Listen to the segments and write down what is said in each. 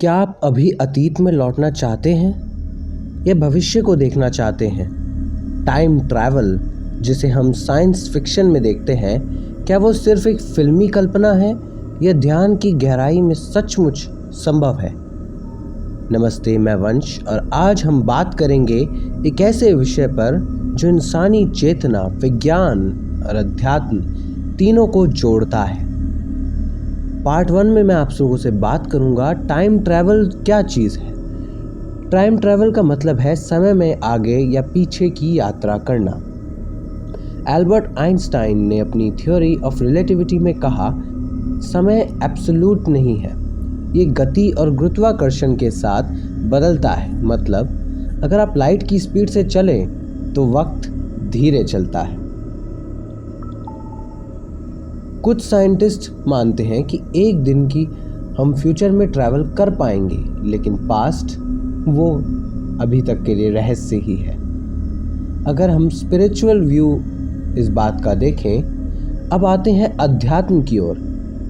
क्या आप अभी अतीत में लौटना चाहते हैं या भविष्य को देखना चाहते हैं? टाइम ट्रैवल, जिसे हम साइंस फिक्शन में देखते हैं, क्या वो सिर्फ एक फिल्मी कल्पना है या ध्यान की गहराई में सचमुच संभव है? नमस्ते, मैं वंश और आज हम बात करेंगे एक ऐसे विषय पर जो इंसानी चेतना, विज्ञान और अध्यात्म तीनों को जोड़ता है। पार्ट 1 में मैं आप लोगों से बात करूंगा टाइम ट्रैवल क्या चीज़ है। टाइम ट्रैवल का मतलब है समय में आगे या पीछे की यात्रा करना। एल्बर्ट आइंस्टाइन ने अपनी थ्योरी ऑफ रिलेटिविटी में कहा, समय एब्सोल्यूट नहीं है, ये गति और गुरुत्वाकर्षण के साथ बदलता है। मतलब अगर आप लाइट की स्पीड से चलें तो वक्त धीरे चलता है। कुछ साइंटिस्ट मानते हैं कि एक दिन की हम फ्यूचर में ट्रैवल कर पाएंगे, लेकिन पास्ट वो अभी तक के लिए रहस्य ही है। अगर हम स्पिरिचुअल व्यू इस बात का देखें, अब आते हैं अध्यात्म की ओर।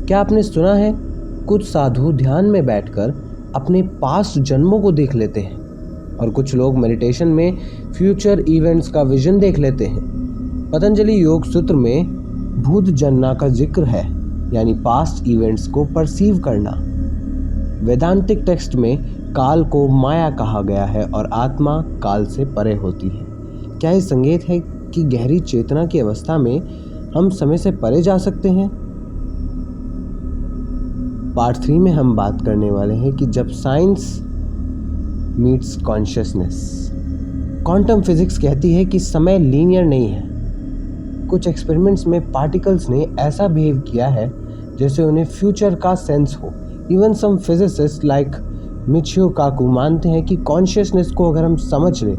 क्या आपने सुना है, कुछ साधु ध्यान में बैठकर अपने पास्ट जन्मों को देख लेते हैं और कुछ लोग मेडिटेशन में फ्यूचर इवेंट्स का विजन देख लेते हैं। पतंजलि योग सूत्र में भूत जन्मा का जिक्र है, यानी पास्ट इवेंट्स को परसीव करना। वेदांतिक टेक्स्ट में काल को माया कहा गया है और आत्मा काल से परे होती है। क्या ये संकेत है कि गहरी चेतना की अवस्था में हम समय से परे जा सकते हैं? पार्ट 3 में हम बात करने वाले हैं कि जब science meets consciousness. Quantum physics कहती है कि समय लीनियर नहीं है। कुछ एक्सपेरिमेंट्स में पार्टिकल्स ने ऐसा बिहेव किया है जैसे उन्हें फ्यूचर का सेंस हो। Even some physicist like Michio Kaku मानते हैं कि कॉन्शियसनेस को अगर हम समझ लें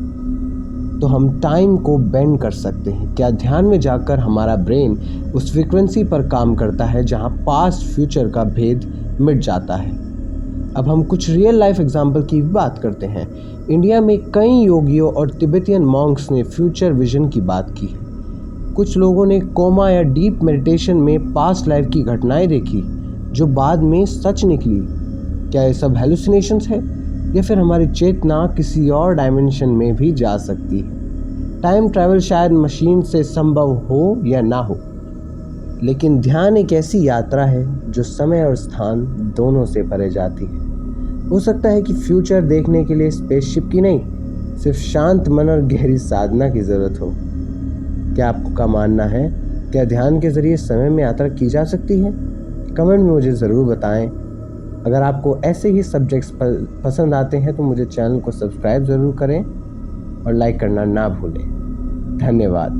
तो हम टाइम को बेंड कर सकते हैं। क्या ध्यान में जाकर हमारा ब्रेन उस फ्रीक्वेंसी पर काम करता है जहां पास्ट फ्यूचर का भेद मिट जाता है। अब हम कुछ रियल लाइफ एग्जाम्पल की बात करते हैं। इंडिया में कई योगियों और तिब्बतियन मॉन्क्स ने फ्यूचर विजन की बात की है। कुछ लोगों ने कोमा या डीप मेडिटेशन में पास्ट लाइफ की घटनाएं देखी जो बाद में सच निकली। क्या ये सब हेलुसिनेशंस है या फिर हमारी चेतना किसी और डायमेंशन में भी जा सकती है? टाइम ट्रैवल शायद मशीन से संभव हो या ना हो, लेकिन ध्यान एक ऐसी यात्रा है जो समय और स्थान दोनों से परे जाती है। हो सकता है कि फ्यूचर देखने के लिए स्पेसशिप की नहीं, सिर्फ शांत मन और गहरी साधना की ज़रूरत हो। क्या आपका मानना है, क्या ध्यान के ज़रिए समय में यात्रा की जा सकती है? कमेंट में मुझे ज़रूर बताएं। अगर आपको ऐसे ही सब्जेक्ट्स पसंद आते हैं तो मुझे चैनल को सब्सक्राइब ज़रूर करें और लाइक करना ना भूलें। धन्यवाद।